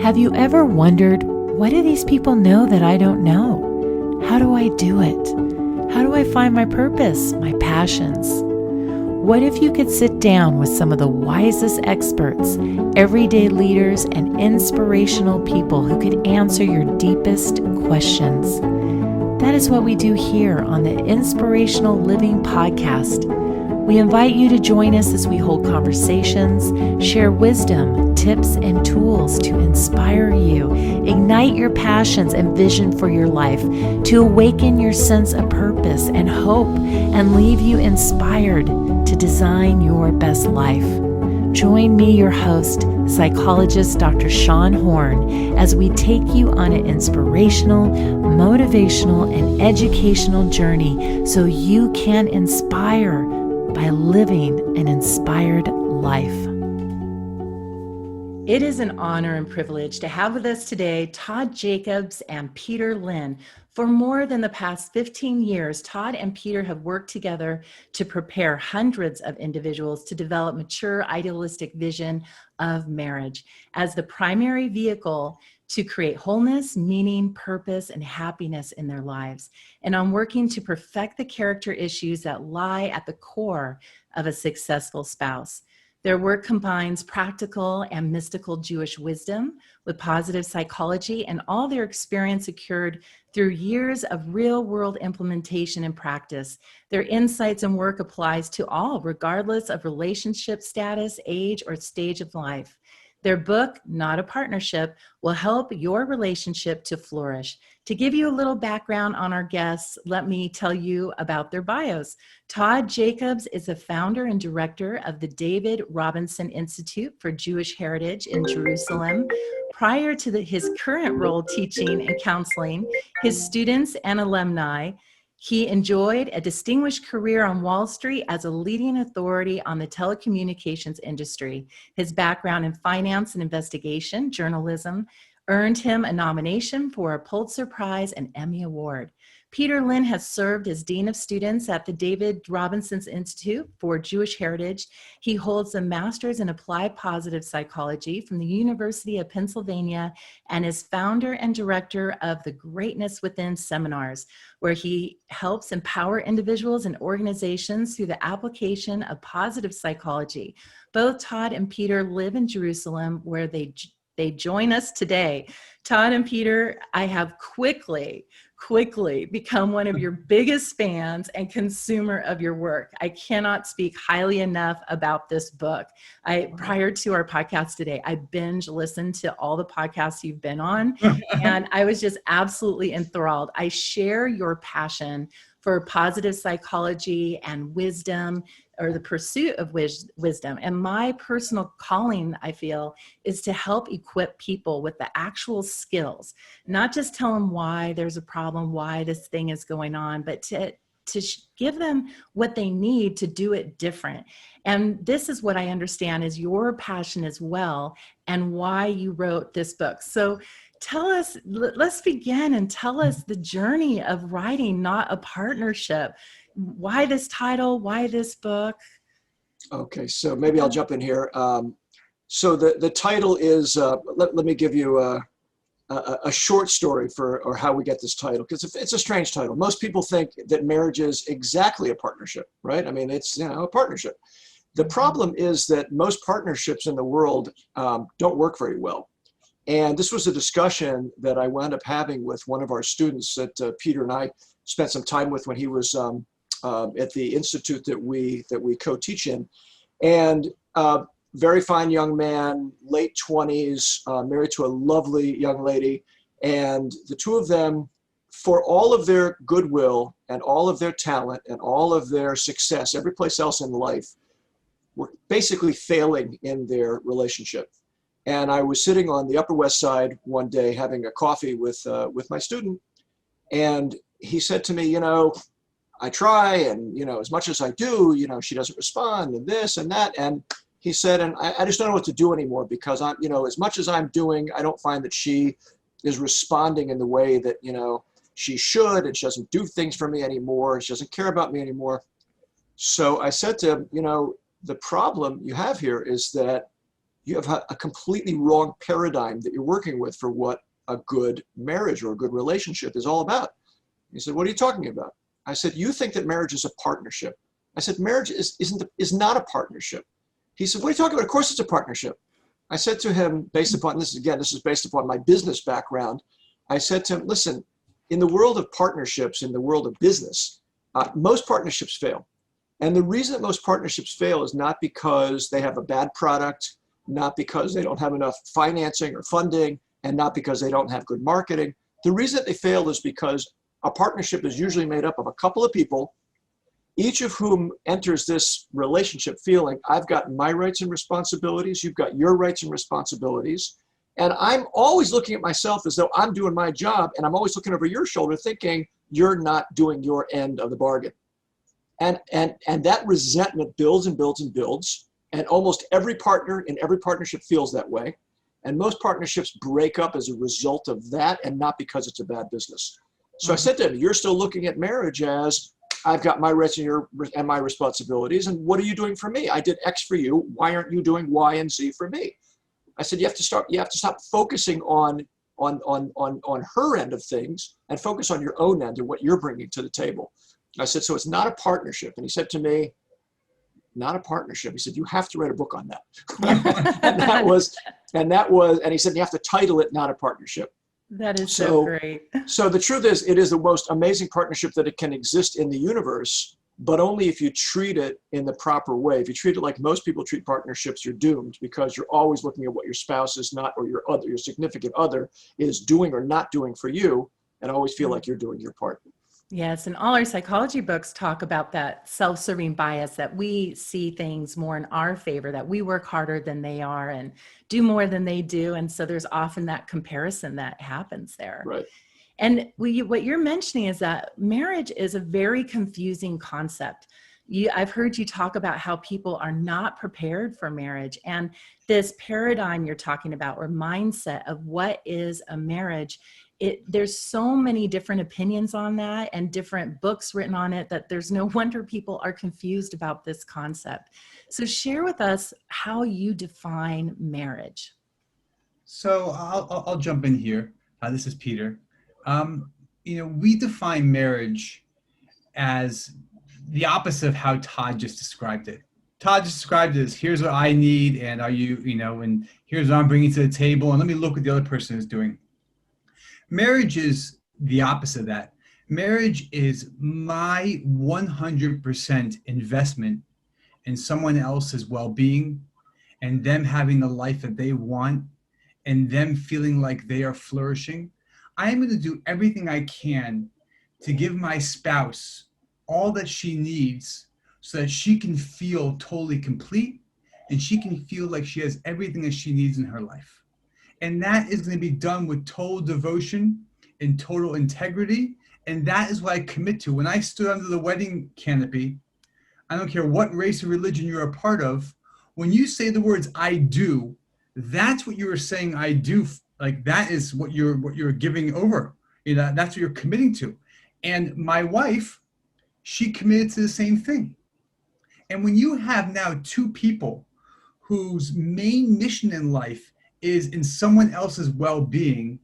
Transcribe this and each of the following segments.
Have you ever wondered, what do these people know that I don't know? How do I do it? How do I find my purpose, my passions? What if you could sit down with some of the wisest experts, everyday leaders, and inspirational people who could answer your deepest questions? That is what we do here on the Inspirational Living Podcast. We invite you to join us as we hold conversations, share wisdom, tips, and tools to inspire you, ignite your passions and vision for your life, to awaken your sense of purpose and hope, and leave you inspired to design your best life. Join me, your host, psychologist Dr. Shawn Horn, as we take you on an inspirational, motivational, and educational journey so you can inspire by living an inspired life. It is an honor and privilege to have with us today Tod Jacobs and Peter Lynn. For more than the past 15 years, Tod and Peter have worked together to prepare hundreds of individuals to develop mature, idealistic vision of marriage as the primary vehicle to create wholeness, meaning, purpose, and happiness in their lives, and on working to perfect the character issues that lie at the core of a successful spouse. Their work combines practical and mystical Jewish wisdom with positive psychology, and all their experience occurred through years of real-world implementation and practice. Their insights and work applies to all, regardless of relationship status, age, or stage of life. Their book, Not a Partnership, will help your relationship to flourish. To give you a little background on our guests, let me tell you about their bios. Tod Jacobs is the founder and director of the David Robinson Institute for Jewish Heritage in Jerusalem. Prior to his current role teaching and counseling his students and alumni, he enjoyed a distinguished career on Wall Street as a leading authority on the telecommunications industry. His background in finance and investigation journalism earned him a nomination for a Pulitzer Prize and Emmy Award. Peter Lynn has served as Dean of Students at the David Robinson Institute for Jewish Heritage. He holds a master's in applied positive psychology from the University of Pennsylvania and is founder and director of the Greatness Within seminars, where he helps empower individuals and organizations through the application of positive psychology. Both Tod and Peter live in Jerusalem, where they join us today. Tod and Peter, I have quickly become one of your biggest fans and consumer of your work. I cannot speak highly enough about this book. Prior to our podcast today, I binge listened to all the podcasts you've been on, and I was just absolutely enthralled. I share your passion for positive psychology and wisdom, or the pursuit of wisdom. And my personal calling, I feel, is to help equip people with the actual skills, not just tell them why there's a problem, why this thing is going on, but to give them what they need to do it different. And this is what I understand is your passion as well, and why you wrote this book. So tell us, let's begin and tell us the journey of writing Not a Partnership. Why this title? Why this book? Okay, so maybe I'll jump in here. So the title is, let me give you a short story or how we get this title, because it's a strange title. Most people think that marriage is exactly a partnership, right? I mean, it's a partnership. The problem is that most partnerships in the world don't work very well. And this was a discussion that I wound up having with one of our students that Peter and I spent some time with when he was at the institute that we co-teach in, and very fine young man, late 20s, married to a lovely young lady, and the two of them, for all of their goodwill and all of their talent and all of their success, every place else in life, were basically failing in their relationship. And I was sitting on the Upper West Side one day having a coffee with my student, and he said to me, I try, and as much as I do, she doesn't respond, and this and that. And he said, and I just don't know what to do anymore, because I'm, as much as I'm doing, I don't find that she is responding in the way that she should, and she doesn't do things for me anymore. She doesn't care about me anymore. So I said to him, the problem you have here is that you have a completely wrong paradigm that you're working with for what a good marriage or a good relationship is all about. He said, what are you talking about? I said, you think that marriage is a partnership. I said, marriage is not a partnership. He said, what are you talking about? Of course it's a partnership. I said to him, based upon this, again, this is based upon my business background. I said to him, listen, in the world of partnerships, in the world of business, most partnerships fail. And the reason that most partnerships fail is not because they have a bad product, not because they don't have enough financing or funding, and not because they don't have good marketing. The reason that they fail is because a partnership is usually made up of a couple of people, each of whom enters this relationship feeling, I've got my rights and responsibilities, you've got your rights and responsibilities. And I'm always looking at myself as though I'm doing my job, and I'm always looking over your shoulder thinking you're not doing your end of the bargain. And that resentment builds and builds and builds. And almost every partner in every partnership feels that way. And most partnerships break up as a result of that, and not because it's a bad business. So I said to him, you're still looking at marriage as I've got my rights and my responsibilities. And what are you doing for me? I did X for you. Why aren't you doing Y and Z for me? I said, you have to stop focusing on her end of things and focus on your own end and what you're bringing to the table. I said, so it's not a partnership. And he said to me, not a partnership. He said, you have to write a book on that. and he said, you have to title it Not a Partnership. That is so great. So the truth is, it is the most amazing partnership that it can exist in the universe, but only if you treat it in the proper way. If you treat it like most people treat partnerships, you're doomed, because you're always looking at what your spouse is not, or your significant other is doing or not doing for you, and always feel like you're doing your part. Yes, and all our psychology books talk about that self-serving bias, that we see things more in our favor, that we work harder than they are and do more than they do. And so there's often that comparison that happens there. Right. And what you're mentioning is that marriage is a very confusing concept. I've heard you talk about how people are not prepared for marriage, and this paradigm you're talking about, or mindset of what is a marriage. There's so many different opinions on that and different books written on it that there's no wonder people are confused about this concept. So share with us how you define marriage. So I'll jump in here. This is Peter. We define marriage as the opposite of how Todd just described it. Todd just described it as, here's what I need, and and here's what I'm bringing to the table, and let me look what the other person is doing. Marriage is the opposite of that. Marriage is my 100% investment in someone else's well-being, and them having the life that they want, and them feeling like they are flourishing. I am going to do everything I can to give my spouse all that she needs so that she can feel totally complete, and she can feel like she has everything that she needs in her life. And that is going to be done with total devotion and total integrity. And that is what I commit to. When I stood under the wedding canopy, I don't care what race or religion you're a part of, when you say the words "I do," that's what you are saying. I do. Like, that is what you're giving over. That's what you're committing to. And my wife, she committed to the same thing. And when you have now two people whose main mission in life is in someone else's well-being,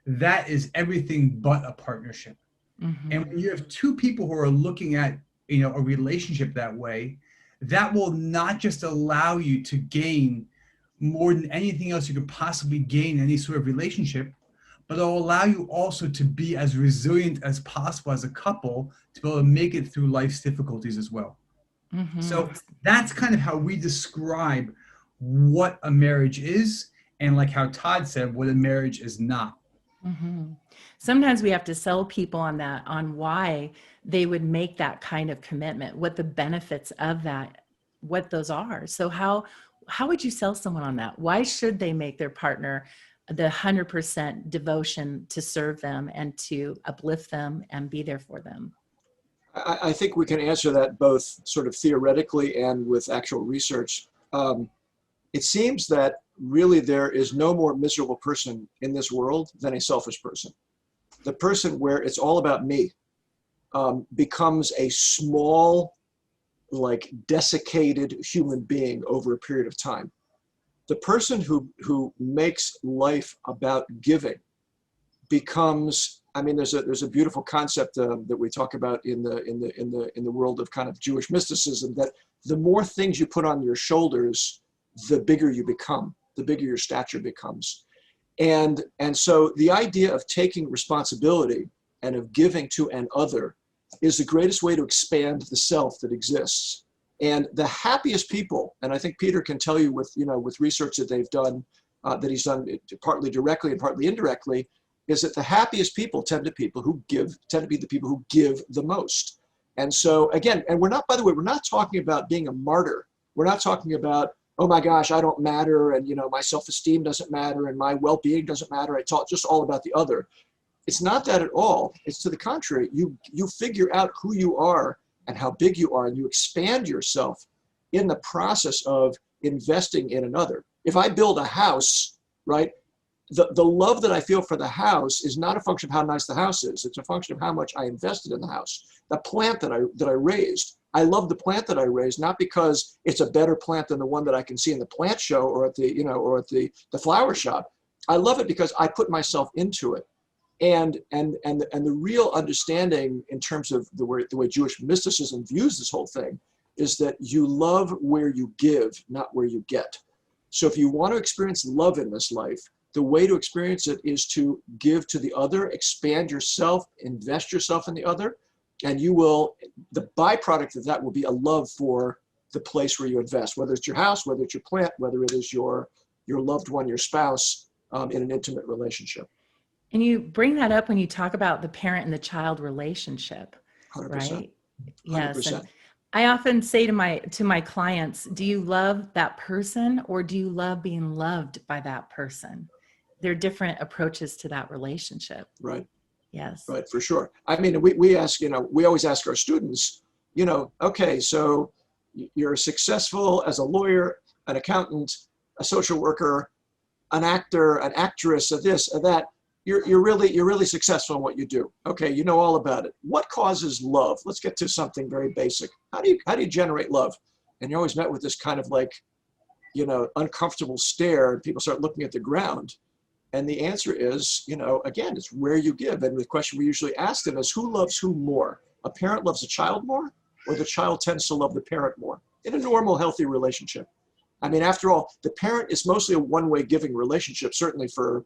that is everything but a partnership. Mm-hmm. And when you have two people who are looking at a relationship that way, that will not just allow you to gain more than anything else you could possibly gain in any sort of relationship, but it'll allow you also to be as resilient as possible as a couple to be able to make it through life's difficulties as well. Mm-hmm. So that's kind of how we describe what a marriage is, and like how Todd said, what a marriage is not. Mm-hmm. Sometimes we have to sell people on why they would make that kind of commitment, what the benefits of that, what those are. So how would you sell someone on that? Why should they make their partner the 100% devotion to serve them and to uplift them and be there for them? I think we can answer that both sort of theoretically and with actual research. It seems that really there is no more miserable person in this world than a selfish person. The person where it's all about me becomes a small, like, desiccated human being over a period of time. the person who makes life about giving becomes, I mean, there's a beautiful concept that we talk about in the world of kind of Jewish mysticism, that the more things you put on your shoulders, the bigger you become, the bigger your stature becomes. And so the idea of taking responsibility and of giving to an other is the greatest way to expand the self that exists. And the happiest people, and I think Peter can tell you with research that they've done, that he's done partly directly and partly indirectly, is that the happiest people tend to be the people who give the most. And so again, and we're not, by the way, we're not talking about being a martyr. We're not talking about, oh my gosh, I don't matter, and my self-esteem doesn't matter, and my well-being doesn't matter. I talk just all about the other. It's not that at all. It's to the contrary. You figure out who you are and how big you are, and you expand yourself in the process of investing in another. If I build a house, right, the love that I feel for the house is not a function of how nice the house is. It's a function of how much I invested in the house. The plant that I raised, I love the plant that I raised, not because it's a better plant than the one that I can see in the plant show or at the, or at the flower shop. I love it because I put myself into it. And the real understanding in terms of the way Jewish mysticism views this whole thing is that you love where you give, not where you get. So if you want to experience love in this life, the way to experience it is to give to the other, expand yourself, invest yourself in the other, and you will, the byproduct of that will be a love for the place where you invest, whether it's your house, whether it's your plant, whether it is your loved one, your spouse, in an intimate relationship. And you bring that up when you talk about the parent and the child relationship, 100%. right? 100%. Yes. And I often say to my clients, do you love that person or do you love being loved by that person? There are different approaches to that relationship. Right. Yes. Right, for sure. I mean, we ask, we always ask our students, okay, so you're successful as a lawyer, an accountant, a social worker, an actor, an actress, a this, a that. You're really successful in what you do. Okay, you know all about it. What causes love? Let's get to something very basic. How do you generate love? And you're always met with this kind of like, uncomfortable stare, and people start looking at the ground. And the answer is, again, it's where you give. And the question we usually ask them is, who loves who more? A parent loves a child more, or the child tends to love the parent more in a normal, healthy relationship? I mean, after all, the parent is mostly a one-way giving relationship, certainly for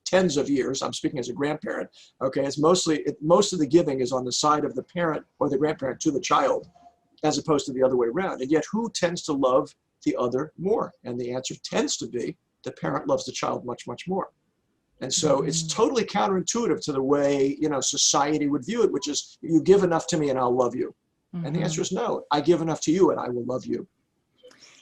tens of years. I'm speaking as a grandparent. Okay, it's most of the giving is on the side of the parent or the grandparent to the child, as opposed to the other way around. And yet, who tends to love the other more? And the answer tends to be the parent loves the child much, much more. And so it's totally counterintuitive to the way, society would view it, which is you give enough to me and I'll love you. And the answer is no, I give enough to you and I will love you.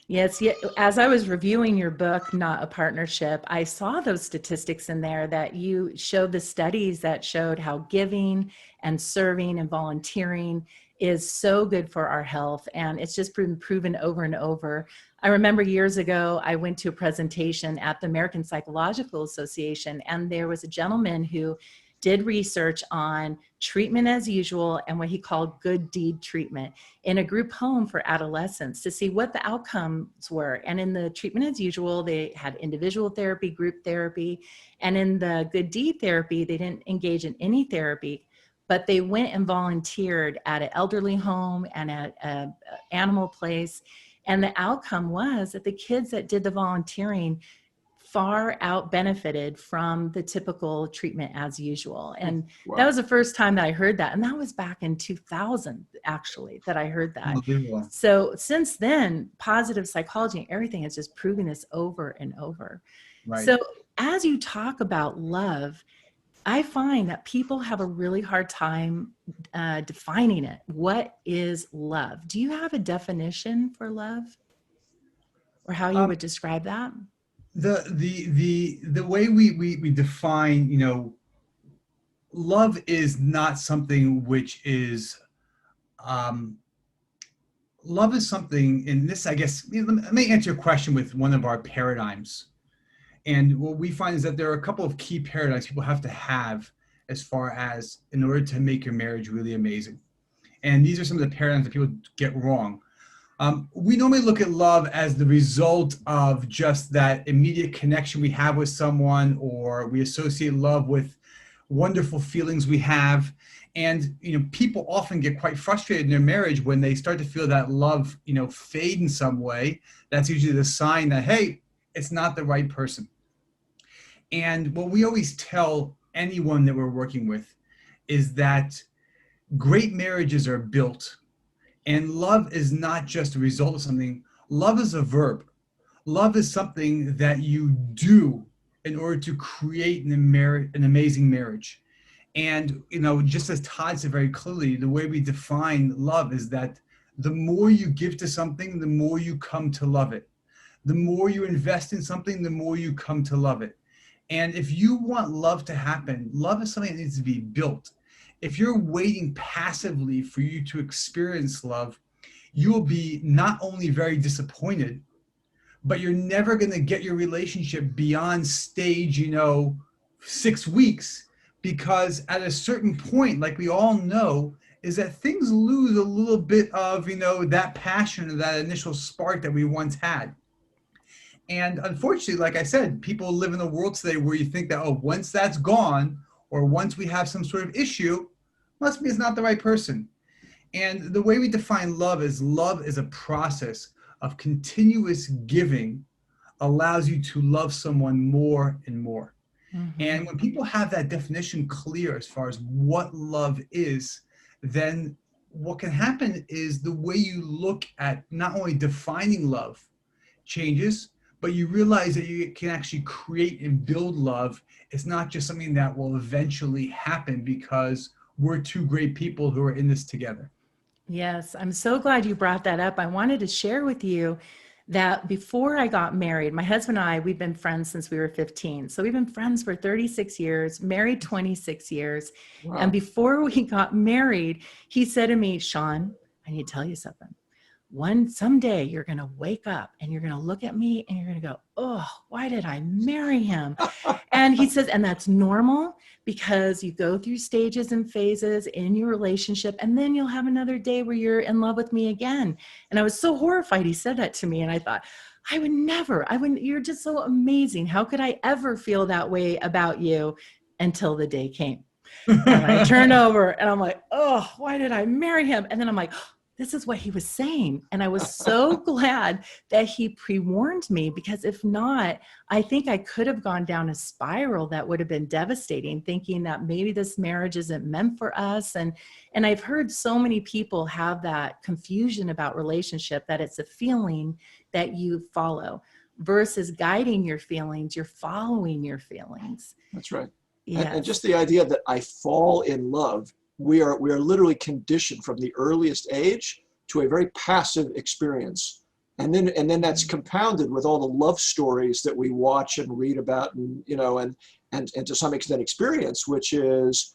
Yes. Yeah. As I was reviewing your book, Not a Partnership, I saw those statistics in there that you showed, the studies that showed how giving and serving and volunteering is so good for our health. And it's just been proven over and over. I remember years ago, I went to a presentation at the American Psychological Association, and there was a gentleman who did research on treatment as usual and what he called good deed treatment in a group home for adolescents to see what the outcomes were. And in the treatment as usual, they had individual therapy, group therapy, and in the good deed therapy, they didn't engage in any therapy, but they went and volunteered at an elderly home and at an animal place. And the outcome was that the kids that did the volunteering far out benefited from the typical treatment as usual. And Wow. That was the first time that I heard that. And that was back in 2000, actually, that I heard that. Unbelievable. So since then, positive psychology and everything is just proving this over and over. Right. So as you talk about love, I find that people have a really hard time defining it. What is love? Do you have a definition for love, or how you would describe that? The way we define, love is not something which is, love is something, and this, I guess, let me answer your question with one of our paradigms. And what we find is that there are a couple of key paradigms people have to have as far as in order to make your marriage really amazing. And these are some of the paradigms that people get wrong. We normally look at love as the result of just that immediate connection we have with someone, or we associate love with wonderful feelings we have. And, people often get quite frustrated in their marriage when they start to feel that love, fade in some way. That's usually the sign that, hey, it's not the right person. And what we always tell anyone that we're working with is that great marriages are built, and love is not just a result of something. Love is a verb. Love is something that you do in order to create an amazing marriage. And, just as Tod said very clearly, the way we define love is that the more you give to something, the more you come to love it. The more you invest in something, the more you come to love it. And if you want love to happen, love is something that needs to be built. If you're waiting passively for you to experience love, you will be not only very disappointed, but you're never going to get your relationship beyond stage, 6 weeks, because at a certain point, like we all know, is that things lose a little bit of, that passion or that initial spark that we once had. And unfortunately, like I said, people live in a world today where you think that, oh, once that's gone, or once we have some sort of issue, must be it's not the right person. And the way we define love is a process of continuous giving allows you to love someone more and more. Mm-hmm. And when people have that definition clear as far as what love is, then what can happen is the way you look at not only defining love changes, but you realize that you can actually create and build love. It's not just something that will eventually happen because we're two great people who are in this together. Yes, I'm so glad you brought that up. I wanted to share with you that before I got married, my husband and I, we've been friends since we were 15. So we've been friends for 36 years, married 26 years. Wow. And before we got married, he said to me, Shawn, I need to tell you something. Someday you're going to wake up and you're going to look at me and you're going to go, oh, why did I marry him? And he says, and that's normal because you go through stages and phases in your relationship, and then you'll have another day where you're in love with me again. And I was so horrified he said that to me. And I thought, you're just so amazing. How could I ever feel that way about you until the day came? And I turned over and I'm like, oh, why did I marry him? And then I'm like, this is what he was saying. And I was so glad that he pre-warned me, because if not, I think I could have gone down a spiral that would have been devastating, thinking that maybe this marriage isn't meant for us. And I've heard so many people have that confusion about relationship, that it's a feeling that you follow versus guiding your feelings. You're following your feelings. That's right. Yes. And just the idea that I fall in love, we are literally conditioned from the earliest age to a very passive experience. And then that's compounded with all the love stories that we watch and read about and to some extent experience, which is,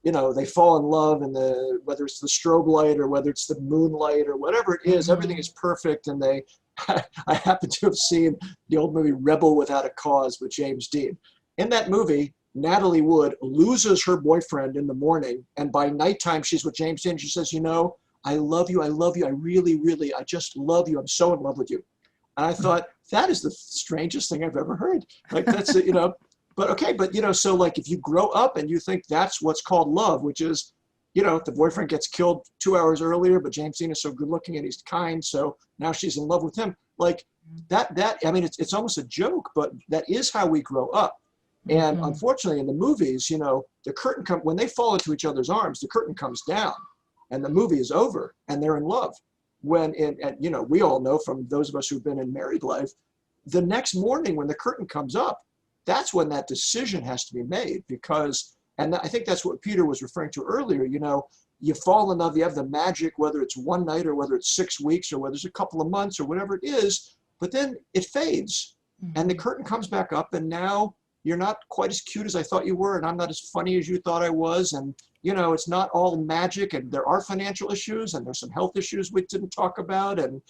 they fall in love and whether it's the strobe light or whether it's the moonlight or whatever it is, everything is perfect. And I happen to have seen the old movie Rebel Without a Cause with James Dean. In that movie, Natalie Wood loses her boyfriend in the morning, and by nighttime she's with James Dean. She says, I love you, I really, I just love you, I'm so in love with you. And I thought, that is the strangest thing I've ever heard. Like, that's but okay, so like if you grow up and you think that's what's called love, which is, the boyfriend gets killed 2 hours earlier, but James Dean is so good looking and he's kind, so now she's in love with him. Like that I mean, it's almost a joke, but that is how we grow up. And unfortunately, in the movies, the curtain when they fall into each other's arms, the curtain comes down, and the movie is over, and they're in love. When we all know from those of us who've been in married life, the next morning when the curtain comes up, that's when that decision has to be made. Because, and I think that's what Peter was referring to earlier. You fall in love, you have the magic, whether it's one night or whether it's 6 weeks or whether it's a couple of months or whatever it is, but then it fades, and the curtain comes back up, and now you're not quite as cute as I thought you were, and I'm not as funny as you thought I was. And, it's not all magic, and there are financial issues, and there's some health issues we didn't talk about, and,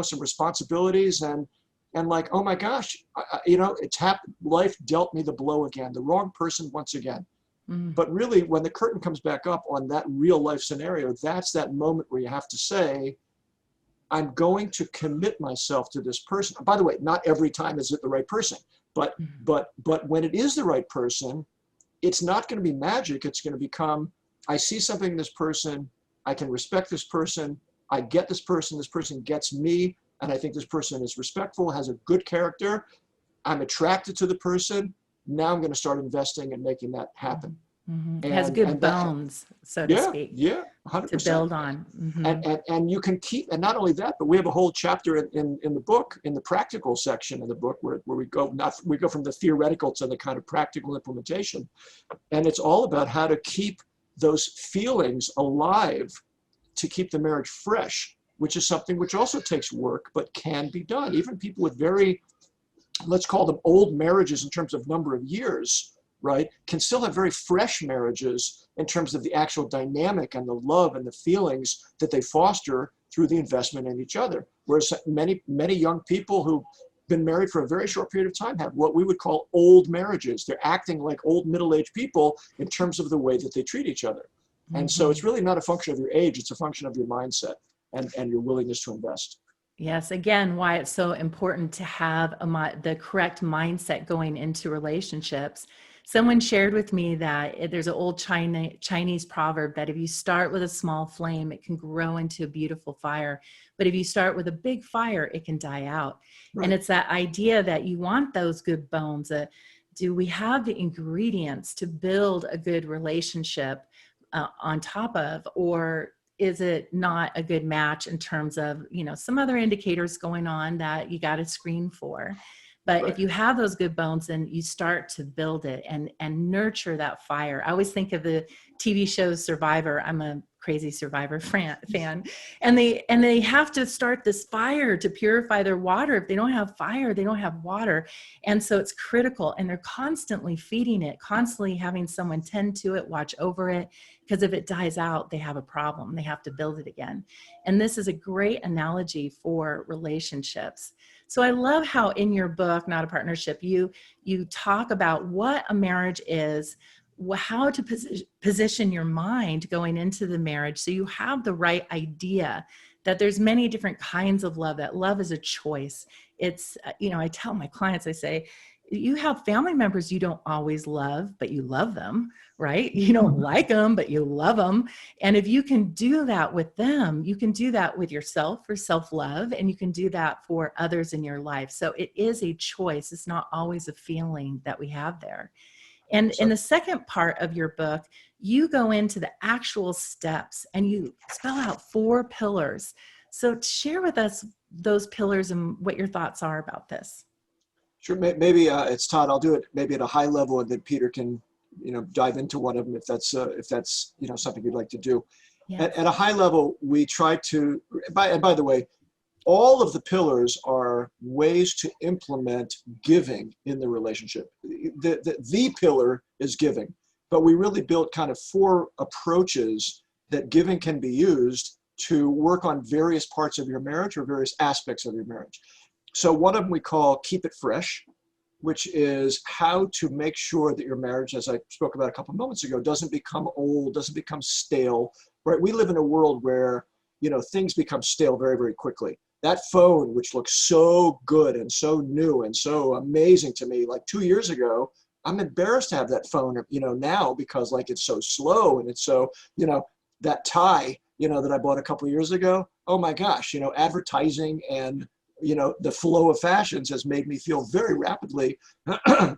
some responsibilities, and like, oh my gosh, it's happened. Life dealt me the blow again, the wrong person once again. But really, when the curtain comes back up on that real life scenario, that's that moment where you have to say, I'm going to commit myself to this person. By the way, not every time is it the right person, but when it is the right person, it's not going to be magic. It's going to become, I see something in this person, I can respect this person, I get this person gets me, and I think this person is respectful, has a good character. I'm attracted to the person. Now I'm going to start investing and making that happen. It has good bones, so to speak. Yeah, 100%. To build on. And you can keep, and not only that, but we have a whole chapter in the book, in the practical section of the book, where we go from the theoretical to the kind of practical implementation. And it's all about how to keep those feelings alive, to keep the marriage fresh, which is something which also takes work, but can be done. Even people with very, let's call them old marriages in terms of number of years, right, can still have very fresh marriages in terms of the actual dynamic and the love and the feelings that they foster through the investment in each other. Whereas many young people who've been married for a very short period of time have what we would call old marriages. They're acting like old middle-aged people in terms of the way that they treat each other. And so it's really not a function of your age, it's a function of your mindset and your willingness to invest. Yes, again, why it's so important to have the correct mindset going into relationships. Someone shared with me that there's an old Chinese proverb that if you start with a small flame, it can grow into a beautiful fire. But if you start with a big fire, it can die out. Right. And it's that idea that you want those good bones. Do we have the ingredients to build a good relationship on top of, or is it not a good match in terms of, some other indicators going on that you got to screen for? But right. If you have those good bones, then you start to build it and nurture that fire. I always think of the TV show Survivor. I'm a crazy Survivor fan. And they have to start this fire to purify their water. If they don't have fire, they don't have water. And so it's critical. And they're constantly feeding it, constantly having someone tend to it, watch over it. Because if it dies out, they have a problem. They have to build it again. And this is a great analogy for relationships. So I love how in your book, Not a Partnership, you talk about what a marriage is, how to position your mind going into the marriage so you have the right idea that there's many different kinds of love, that love is a choice. It's, I tell my clients, I say, you have family members you don't always love, but you love them, right? You don't like them, but you love them. And if you can do that with them, you can do that with yourself for self-love, and you can do that for others in your life. So it is a choice. It's not always a feeling that we have there. And in the second part of your book, you go into the actual steps and you spell out 4 pillars. So share with us those pillars and what your thoughts are about this. Sure. Maybe it's Todd. I'll do it maybe at a high level, and then Peter can, dive into one of them if that's something you'd like to do. Yes. At a high level, we try to. By the way, all of the pillars are ways to implement giving in the relationship. The pillar is giving, but we really built kind of 4 approaches that giving can be used to work on various parts of your marriage or various aspects of your marriage. So one of them we call Keep It Fresh, which is how to make sure that your marriage, as I spoke about a couple of moments ago, doesn't become old, doesn't become stale, right? We live in a world where, things become stale very, very quickly. That phone, which looks so good and so new and so amazing to me, like 2 years ago, I'm embarrassed to have that phone, now because like it's so slow and it's so, that tie, that I bought a couple of years ago, oh my gosh, advertising and the flow of fashions has made me feel very rapidly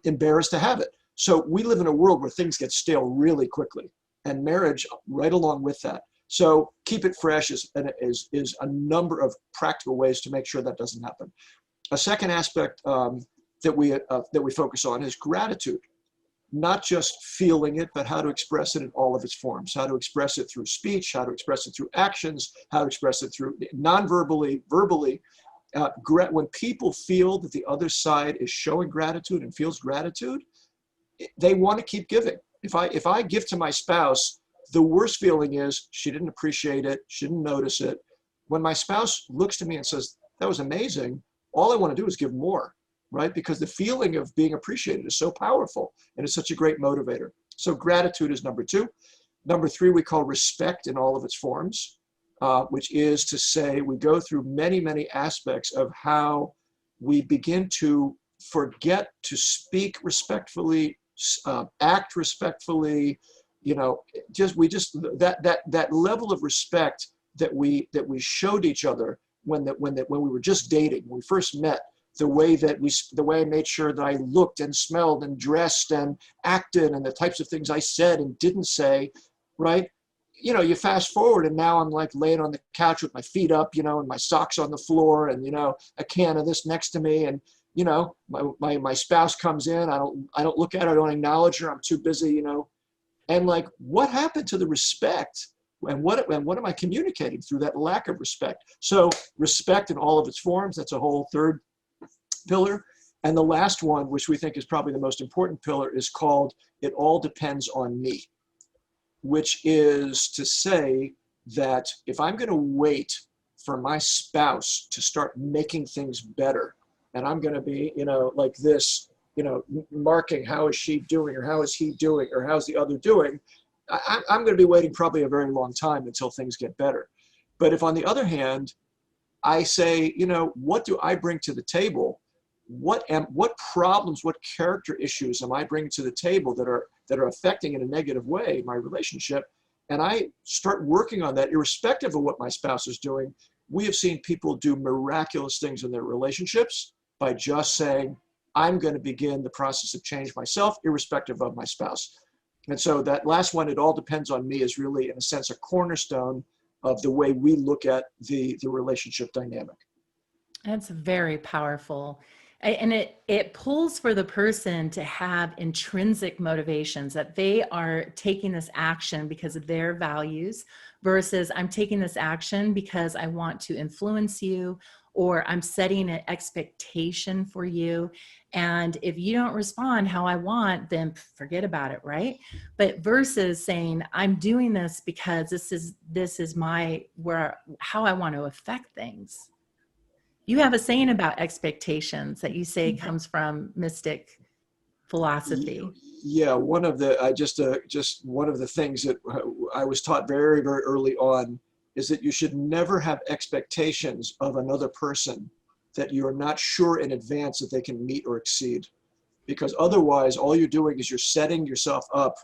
embarrassed to have it. So we live in a world where things get stale really quickly, and marriage right along with that. So Keep It Fresh is a number of practical ways to make sure that doesn't happen. A second aspect that we focus on is gratitude. Not just feeling it, but how to express it in all of its forms, how to express it through speech, how to express it through actions, how to express it through non-verbally, verbally. When people feel that the other side is showing gratitude and feels gratitude, they want to keep giving. If I give to my spouse, the worst feeling is she didn't appreciate it, she didn't notice it. When my spouse looks to me and says, that was amazing, all I want to do is give more, right? Because the feeling of being appreciated is so powerful and it's such a great motivator. So gratitude is number 2. Number 3, we call respect in all of its forms. which is to say we go through many, many aspects of how we begin to forget to speak respectfully, act respectfully, that level of respect that we showed each other when we were just dating, when we first met, the way I made sure that I looked and smelled and dressed and acted, and the types of things I said and didn't say, right? You fast forward, and now I'm like laying on the couch with my feet up, and my socks on the floor, and a can of this next to me, and my spouse comes in. I don't look at her, I don't acknowledge her. I'm too busy, and like, what happened to the respect? And what am I communicating through that lack of respect? So respect in all of its forms, that's a whole third pillar. And the last one, which we think is probably the most important pillar, is called "It All Depends on Me," which is to say that if I'm going to wait for my spouse to start making things better, and I'm going to be, like this, marking how is she doing, or how is he doing, or how's the other doing, I'm going to be waiting probably a very long time until things get better. But if on the other hand, I say, what do I bring to the table? What problems, what character issues am I bringing to the table that are affecting in a negative way my relationship? And I start working on that, irrespective of what my spouse is doing. We have seen people do miraculous things in their relationships by just saying, I'm going to begin the process of change myself, irrespective of my spouse. And so that last one, "It all depends on me," is really, in a sense, a cornerstone of the way we look at the relationship dynamic. That's very powerful. And it pulls for the person to have intrinsic motivations, that they are taking this action because of their values versus I'm taking this action because I want to influence you, or I'm setting an expectation for you. And if you don't respond how I want, then forget about it, right? But versus saying, I'm doing this because this is how I want to affect things. You have a saying about expectations that you say comes from mystic philosophy. Yeah, one of the one of the things that I was taught very, very early on is that you should never have expectations of another person that you're not sure in advance that they can meet or exceed. Because otherwise, all you're doing is you're setting yourself up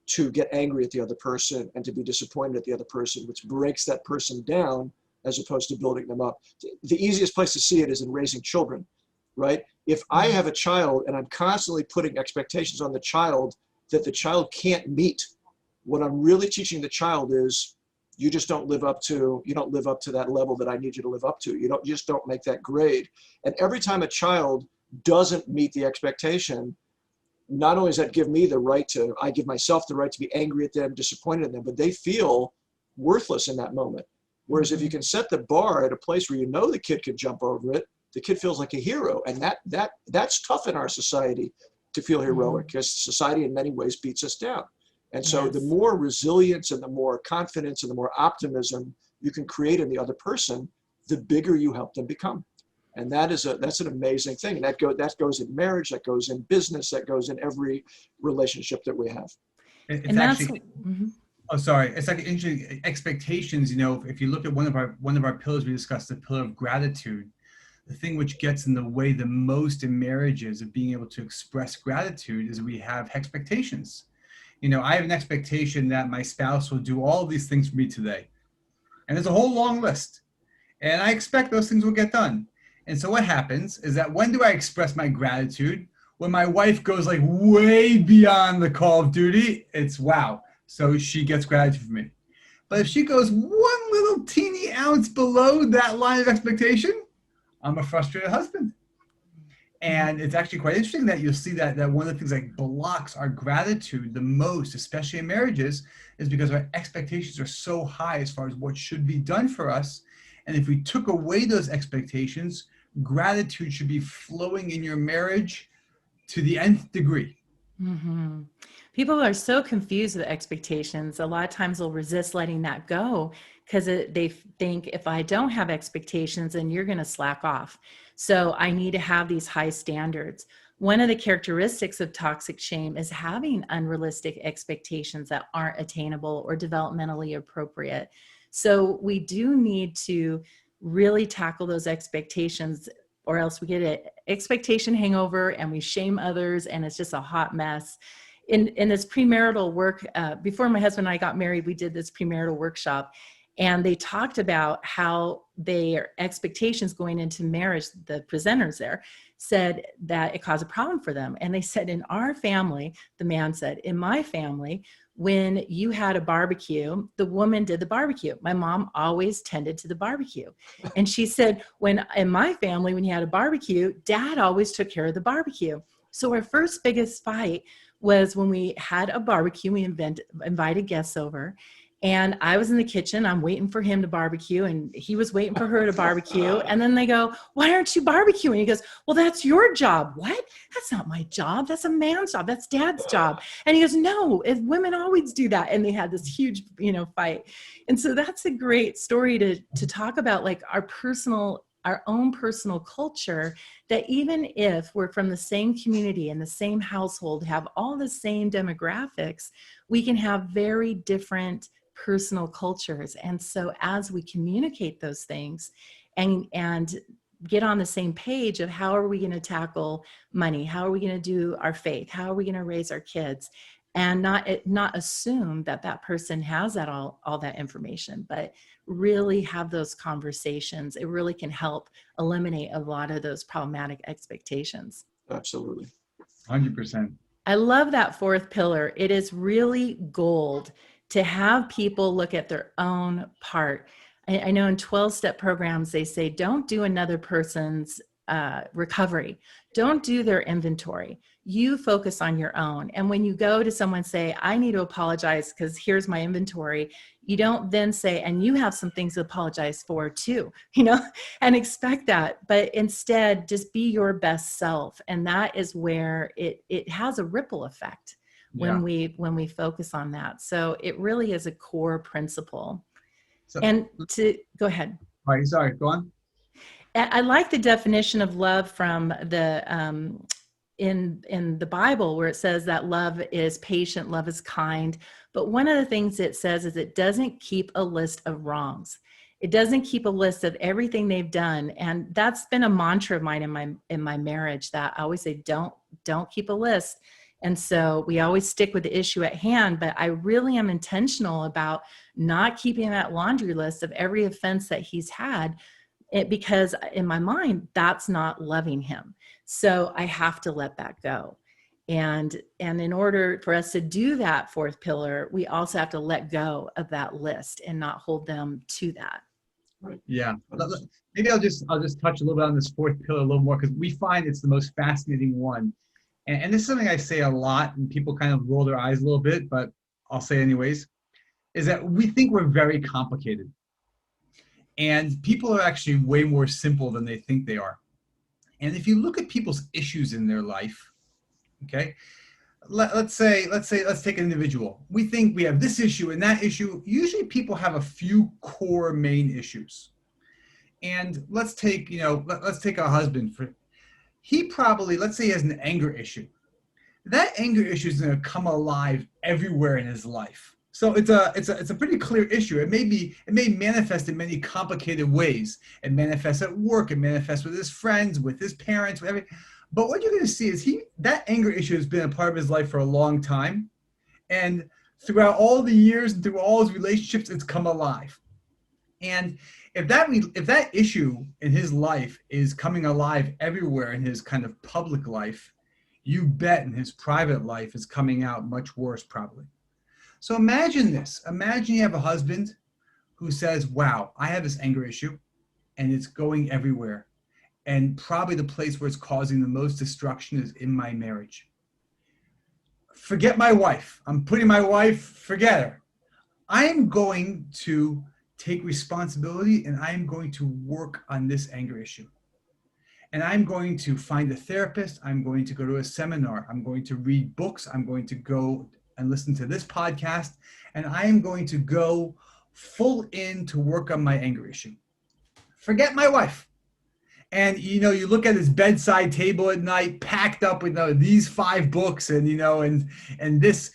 to get angry at the other person and to be disappointed at the other person, which breaks that person down as opposed to building them up. The easiest place to see it is in raising children, right? If I have a child and I'm constantly putting expectations on the child that the child can't meet, what I'm really teaching the child is you don't live up to that level that I need you to live up to. You just don't make that grade. And every time a child doesn't meet the expectation, not only does that give me I give myself the right to be angry at them, disappointed in them, but they feel worthless in that moment. Whereas if you can set the bar at a place where the kid can jump over it, the kid feels like a hero. And that's tough in our society to feel heroic, because society in many ways beats us down. And so the more resilience and the more confidence and the more optimism you can create in the other person, the bigger you help them become. And that's an amazing thing. And that goes in marriage, that goes in business, that goes in every relationship that we have. It's actually, oh, sorry. It's like interesting expectations. If you look at one of our pillars, we discussed the pillar of gratitude. The thing which gets in the way the most in marriages of being able to express gratitude is we have expectations. I have an expectation that my spouse will do all of these things for me today. And there's a whole long list. And I expect those things will get done. And so what happens is that when do I express my gratitude? When my wife goes like way beyond the call of duty, it's wow. So she gets gratitude from me. But if she goes one little teeny ounce below that line of expectation, I'm a frustrated husband. And it's actually quite interesting that you'll see that one of the things that blocks our gratitude the most, especially in marriages, is because our expectations are so high as far as what should be done for us. And if we took away those expectations, gratitude should be flowing in your marriage to the nth degree. Mm-hmm. People are so confused with expectations. A lot of times they'll resist letting that go because they think if I don't have expectations, then you're going to slack off. So I need to have these high standards. One of the characteristics of toxic shame is having unrealistic expectations that aren't attainable or developmentally appropriate. So we do need to really tackle those expectations, or else we get an expectation hangover and we shame others, and it's just a hot mess. In this premarital work, before my husband and I got married, we did this premarital workshop, and they talked about how their expectations going into marriage, the presenters there said that it caused a problem for them. And they said, in our family, the man said, in my family, when you had a barbecue, the woman did the barbecue. My mom always tended to the barbecue. And she said, when in my family, when you had a barbecue, dad always took care of the barbecue. So our first biggest fight was when we had a barbecue, we invited guests over, and I was in the kitchen, I'm waiting for him to barbecue, and he was waiting for her to barbecue. And then they go, why aren't you barbecuing? He goes, well, that's your job. What? That's not my job. That's a man's job. That's dad's job. And he goes, no, women always do that. And they had this huge, fight. And so that's a great story to talk about, like our own personal culture, that even if we're from the same community and the same household, have all the same demographics, we can have very different personal cultures. And so as we communicate those things and get on the same page of how are we going to tackle money, how are we going to do our faith, how are we going to raise our kids, and not assume that person has that all that information, but really have those conversations. It really can help eliminate a lot of those problematic expectations. Absolutely. 100%. I love that fourth pillar. It is really gold to have people look at their own part. I know in 12-step programs, they say, don't do another person's recovery. Don't do their inventory. You focus on your own. And when you go to someone, say, I need to apologize because here's my inventory, you don't then say, and you have some things to apologize for too, and expect that. But instead, just be your best self. And that is where it has a ripple effect when we focus on that. So it really is a core principle. So, Go ahead. All right, sorry, go on. I like the definition of love from the in the Bible, where it says that love is patient, love is kind. But one of the things it says is it doesn't keep a list of wrongs. It doesn't keep a list of everything they've done. And that's been a mantra of mine in my marriage, that I always say, don't keep a list. And so we always stick with the issue at hand, but I really am intentional about not keeping that laundry list of every offense that he's had, because in my mind, that's not loving him. So I have to let that go. And in order for us to do that fourth pillar, we also have to let go of that list and not hold them to that. Right. Yeah. Maybe I'll just touch a little bit on this fourth pillar a little more, because we find it's the most fascinating one. And this is something I say a lot, and people kind of roll their eyes a little bit, but I'll say it anyways, is that we think we're very complicated. And people are actually way more simple than they think they are. And if you look at people's issues in their life, okay, let's take an individual. We think we have this issue and that issue. Usually people have a few core main issues. And let's take a husband. He probably, let's say he has an anger issue. That anger issue is going to come alive everywhere in his life. So it's a pretty clear issue. It may manifest in many complicated ways. It manifests at work. It manifests with his friends, with his parents, with everything. But what you're going to see is that anger issue has been a part of his life for a long time, and throughout all the years and through all his relationships, it's come alive. And if that issue in his life is coming alive everywhere in his kind of public life, you bet in his private life is coming out much worse probably. So imagine this. Imagine you have a husband who says, wow, I have this anger issue and it's going everywhere. And probably the place where it's causing the most destruction is in my marriage. Forget my wife. I'm putting my wife, forget her. I am going to take responsibility and I am going to work on this anger issue. And I'm going to find a therapist. I'm going to go to a seminar. I'm going to read books. I'm going to go and listen to this podcast. And I am going to go full in to work on my anger issue. Forget my wife. And, you look at his bedside table at night, packed up with these 5 books and, and this,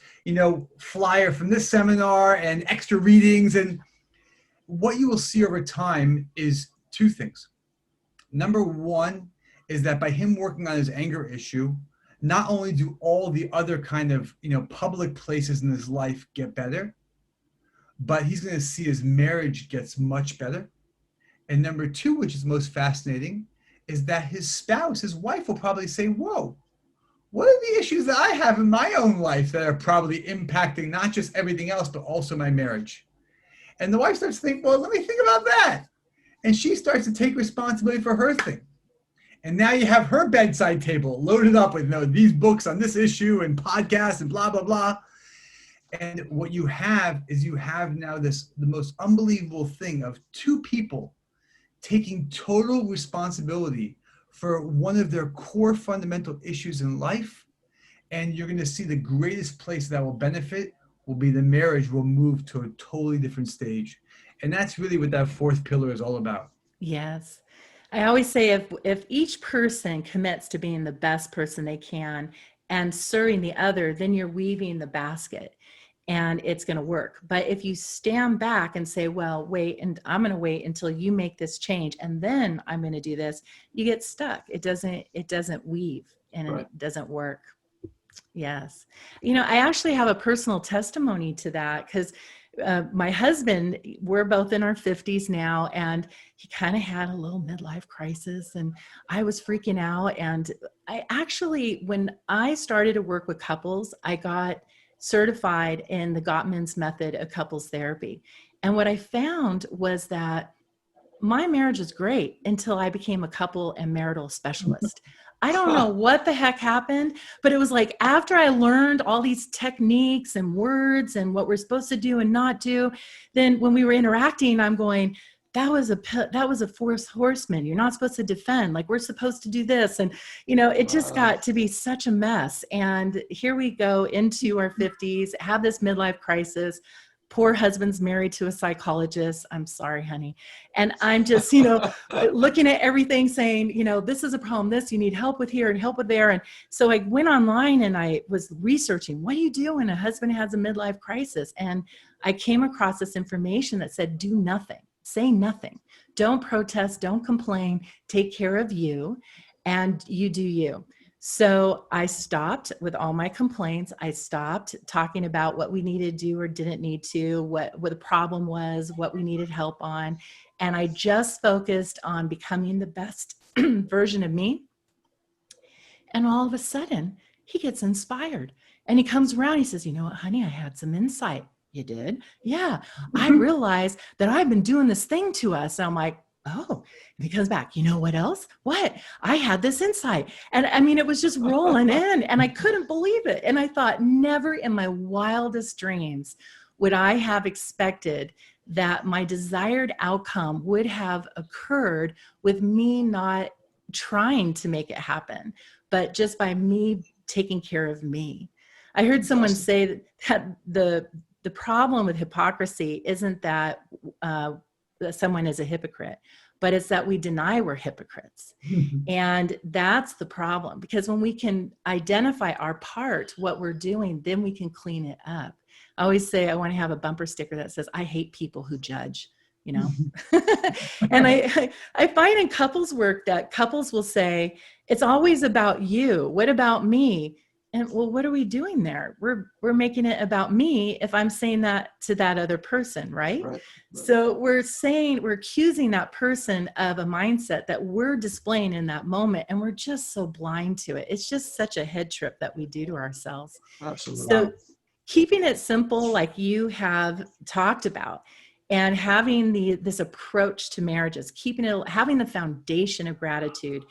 flyer from this seminar and extra readings. And what you will see over time is two things. Number one is that by him working on his anger issue, not only do all the other kind of, public places in his life get better, but he's going to see his marriage gets much better. And number two, which is most fascinating, is that his spouse, his wife, will probably say, whoa, what are the issues that I have in my own life that are probably impacting not just everything else, but also my marriage? And the wife starts to think, well, let me think about that. And she starts to take responsibility for her thing. And now you have her bedside table loaded up with these books on this issue and podcasts and blah, blah, blah. And what you have is you have now the most unbelievable thing of two people taking total responsibility for one of their core fundamental issues in life. And you're going to see the greatest place that will benefit will be the marriage will move to a totally different stage. And that's really what that fourth pillar is all about. Yes. I always say if each person commits to being the best person they can and serving the other, then you're weaving the basket and it's going to work. But if you stand back and say, well, wait, and I'm going to wait until you make this change and then I'm going to do this, you get stuck. It doesn't weave and Right. It doesn't work. Yes. I actually have a personal testimony to that because my husband, we're both in our 50s now, and he kind of had a little midlife crisis and I was freaking out. And I actually, when I started to work with couples, I got certified in the Gottman's method of couples therapy. And what I found was that my marriage is great until I became a couple and marital specialist. I don't know what the heck happened, but it was like after I learned all these techniques and words and what we're supposed to do and not do, then when we were interacting, I'm going, that was a fourth horseman. You're not supposed to defend. Like we're supposed to do this. And, it just got to be such a mess. And here we go into our 50s, have this midlife crisis. Poor husband's married to a psychologist. I'm sorry, honey. And I'm just, looking at everything saying, this is a problem, this, you need help with here and help with there. And so I went online and I was researching, what do you do when a husband has a midlife crisis? And I came across this information that said, do nothing, say nothing. Don't protest, don't complain, take care of you, and you do you. So I stopped with all my complaints. I stopped talking about what we needed to do or didn't need to, what the problem was, what we needed help on. And I just focused on becoming the best version of me. And all of a sudden, he gets inspired. And he comes around, he says, you know what, honey, I had some insight. You did? Yeah. I realized that I've been doing this thing to us. And I'm like, oh, and he comes back, you know what else? What? I had this insight. And I mean, it was just rolling in and I couldn't believe it. And I thought, never in my wildest dreams would I have expected that my desired outcome would have occurred with me not trying to make it happen, but just by me taking care of me. I heard someone say that the problem with hypocrisy isn't that someone is a hypocrite, but it's that we deny we're hypocrites. And that's the problem, because when we can identify our part, what we're doing, then we can clean it up. I always say I want to have a bumper sticker that says, I hate people who judge, And I find in couples work that couples will say, it's always about you. What about me? And well, what are we doing there? We're making it about me if I'm saying that to that other person, right? Right. So we're accusing that person of a mindset that we're displaying in that moment, and we're just so blind to it. It's just such a head trip that we do to ourselves. Absolutely. So keeping it simple, like you have talked about, and having this approach to marriages, having the foundation of gratitude,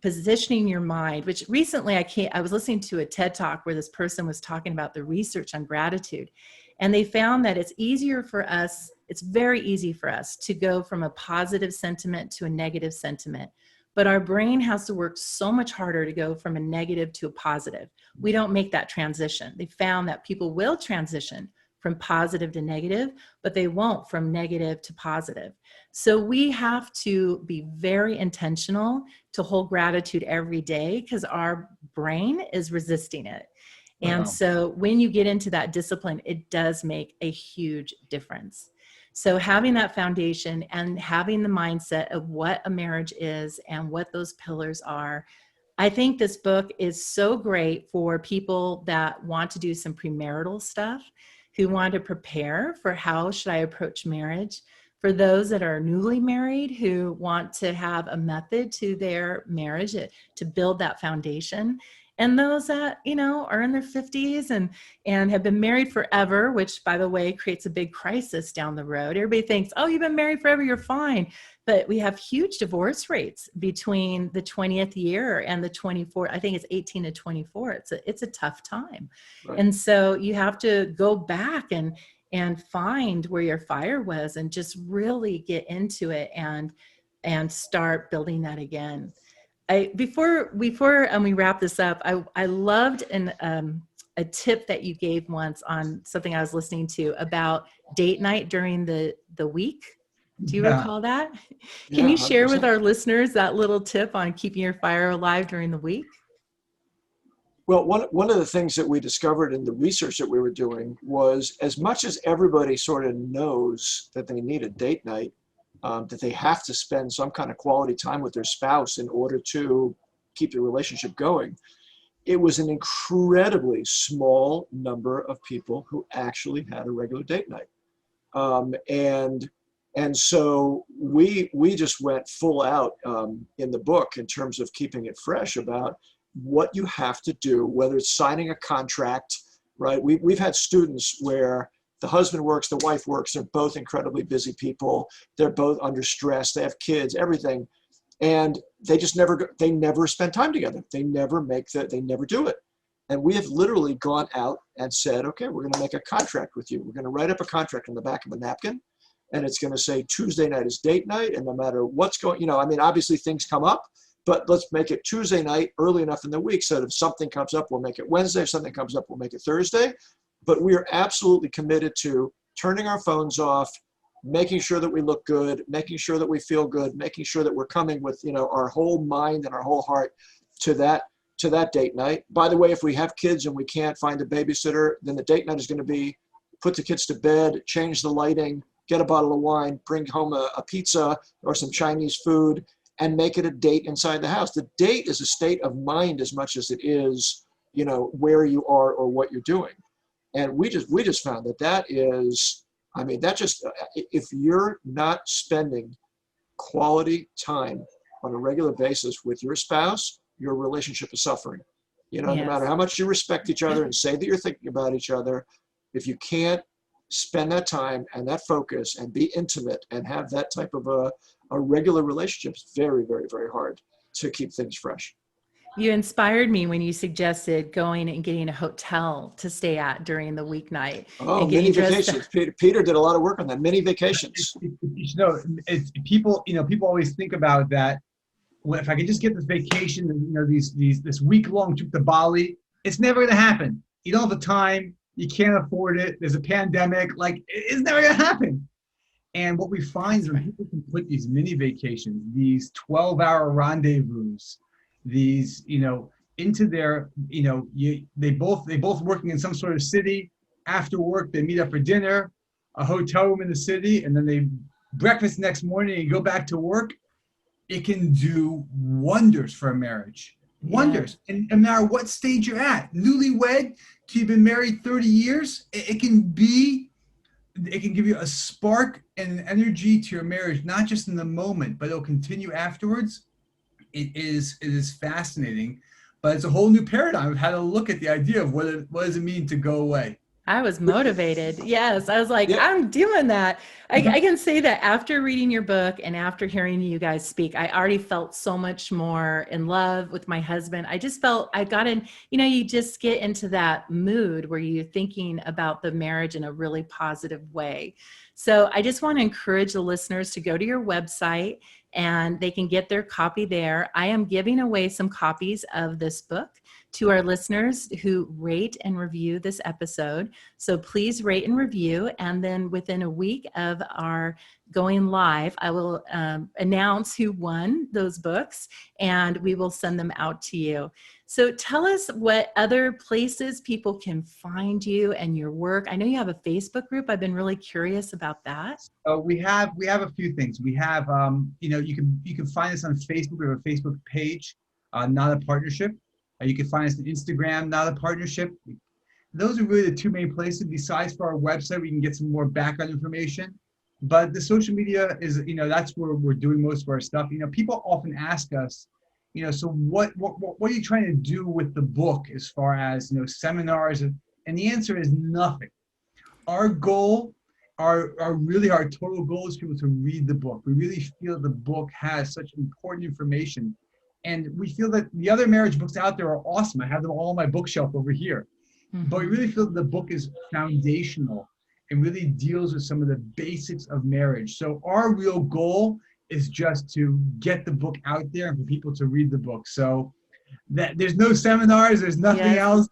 positioning your mind, which recently I was listening to a TED Talk where this person was talking about the research on gratitude. And they found that it's very easy for us to go from a positive sentiment to a negative sentiment. But our brain has to work so much harder to go from a negative to a positive. We don't make that transition. They found that people will transition from positive to negative, but they won't from negative to positive. So we have to be very intentional to hold gratitude every day because our brain is resisting it. And so when you get into that discipline, it does make a huge difference. So having that foundation and having the mindset of what a marriage is and what those pillars are, I think this book is so great for people that want to do some premarital stuff, who want to prepare for how should I approach marriage, for those that are newly married who want to have a method to their marriage to build that foundation, and those that, are in their 50s and have been married forever, which, by the way, creates a big crisis down the road. Everybody thinks, oh, you've been married forever, you're fine. But we have huge divorce rates between the 20th year and the 24th. I think it's 18 to 24. It's a tough time. Right. And so you have to go back and find where your fire was and just really get into it and start building that again. Before we wrap this up, I loved a tip that you gave once on something I was listening to about date night during the week. Do you recall that? Can you share 100%. with our listeners that little tip on keeping your fire alive during the week? Well, one of the things that we discovered in the research that we were doing was, as much as everybody sort of knows that they need a date night, that they have to spend some kind of quality time with their spouse in order to keep the relationship going, it was an incredibly small number of people who actually had a regular date night. And so we just went full out in the book in terms of keeping it fresh about what you have to do, whether it's signing a contract, right? We've had students where the husband works, the wife works, they're both incredibly busy people, they're both under stress, they have kids, everything, and they never spend time together. They never do it. And we have literally gone out and said, okay, we're going to make a contract with you. We're going to write up a contract on the back of a napkin, and it's going to say Tuesday night is date night, and no matter what's going, obviously things come up, but let's make it Tuesday night early enough in the week so that if something comes up, we'll make it Wednesday. If something comes up, we'll make it Thursday. But we are absolutely committed to turning our phones off, making sure that we look good, making sure that we feel good, making sure that we're coming with, our whole mind and our whole heart to that date night. By the way, if we have kids and we can't find a babysitter, then the date night is going to be put the kids to bed, change the lighting, get a bottle of wine, bring home a pizza or some Chinese food, and make it a date inside the house. The date is a state of mind as much as it is, where you are or what you're doing. And we just found that is, if you're not spending quality time on a regular basis with your spouse, your relationship is suffering. Yes. No matter how much you respect each other and say that you're thinking about each other, if you can't spend that time and that focus and be intimate and have that type of a regular relationship, it's very, very, very hard to keep things fresh. You inspired me when you suggested going and getting a hotel to stay at during the weeknight. Oh, and mini vacations. Peter did a lot of work on that. Mini vacations. People always think about that. Well, if I could just get this vacation, this week-long trip to Bali, it's never going to happen. You don't have the time. You can't afford it. There's a pandemic. It's never going to happen. And what we find is when people can put these mini vacations, these 12-hour rendezvous, these, into their, they both working in some sort of city. After work, they meet up for dinner, a hotel room in the city, and then they breakfast next morning and go back to work. It can do wonders for a marriage. Wonders. Yeah. And no matter what stage you're at, newlywed to you've been married 30 years, it can give you a spark and an energy to your marriage, not just in the moment, but it'll continue afterwards. It is fascinating, but it's a whole new paradigm of how to look at the idea of what does it mean to go away. I was motivated. Yes. I was like, yeah. I'm doing that. I can say that after reading your book and after hearing you guys speak, I already felt so much more in love with my husband. I just felt I got in, you just get into that mood where you're thinking about the marriage in a really positive way. So I just want to encourage the listeners to go to your website and they can get their copy there. I am giving away some copies of this book to our listeners who rate and review this episode. So please rate and review. And then within a week of our going live, I will announce who won those books, and we will send them out to you. So tell us what other places people can find you and your work. I know you have a Facebook group. I've been really curious about that. We have a few things. We have you can find us on Facebook. We have a Facebook page, Not a Partnership. You can find us on Instagram, Not a Partnership. Those are really the two main places. Besides for our website, we can get some more background information. But the social media is, that's where we're doing most of our stuff. People often ask us, so what are you trying to do with the book as far as, seminars? And the answer is nothing. Our goal, our total goal is people to read the book. We really feel the book has such important information. And we feel that the other marriage books out there are awesome. I have them all on my bookshelf over here. Mm-hmm. But we really feel that the book is foundational and really deals with some of the basics of marriage. So our real goal is just to get the book out there and for people to read the book. So that there's no seminars, there's nothing else.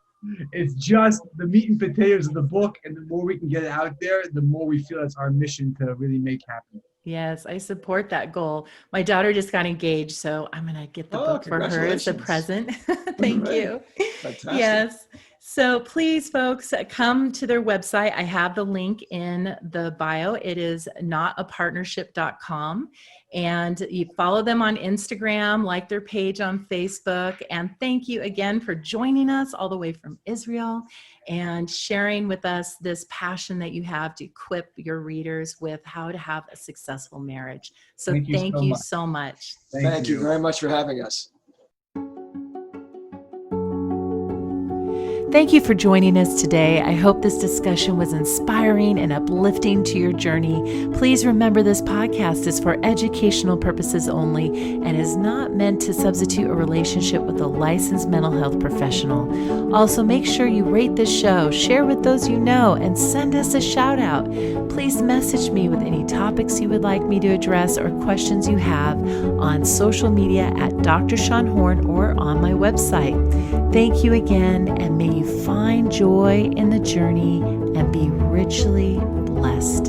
It's just the meat and potatoes of the book. And the more we can get it out there, the more we feel it's our mission to really make happen. Yes, I support that goal. My daughter just got engaged, so I'm going to get the book for her as a present. Thank you. Fantastic. Yes. So please, folks, come to their website. I have the link in the bio. It is notapartnership.com. And you follow them on Instagram, like their page on Facebook. And thank you again for joining us all the way from Israel and sharing with us this passion that you have to equip your readers with how to have a successful marriage. So thank you so much. Thank you very much for having us. Thank you for joining us today. I hope this discussion was inspiring and uplifting to your journey. Please remember this podcast is for educational purposes only and is not meant to substitute a relationship with a licensed mental health professional. Also, make sure you rate this show, share with those you know, and send us a shout out. Please message me with any topics you would like me to address or questions you have on social media at Dr. Shawn Horn or on my website. Thank you again, and may you find joy in the journey and be richly blessed.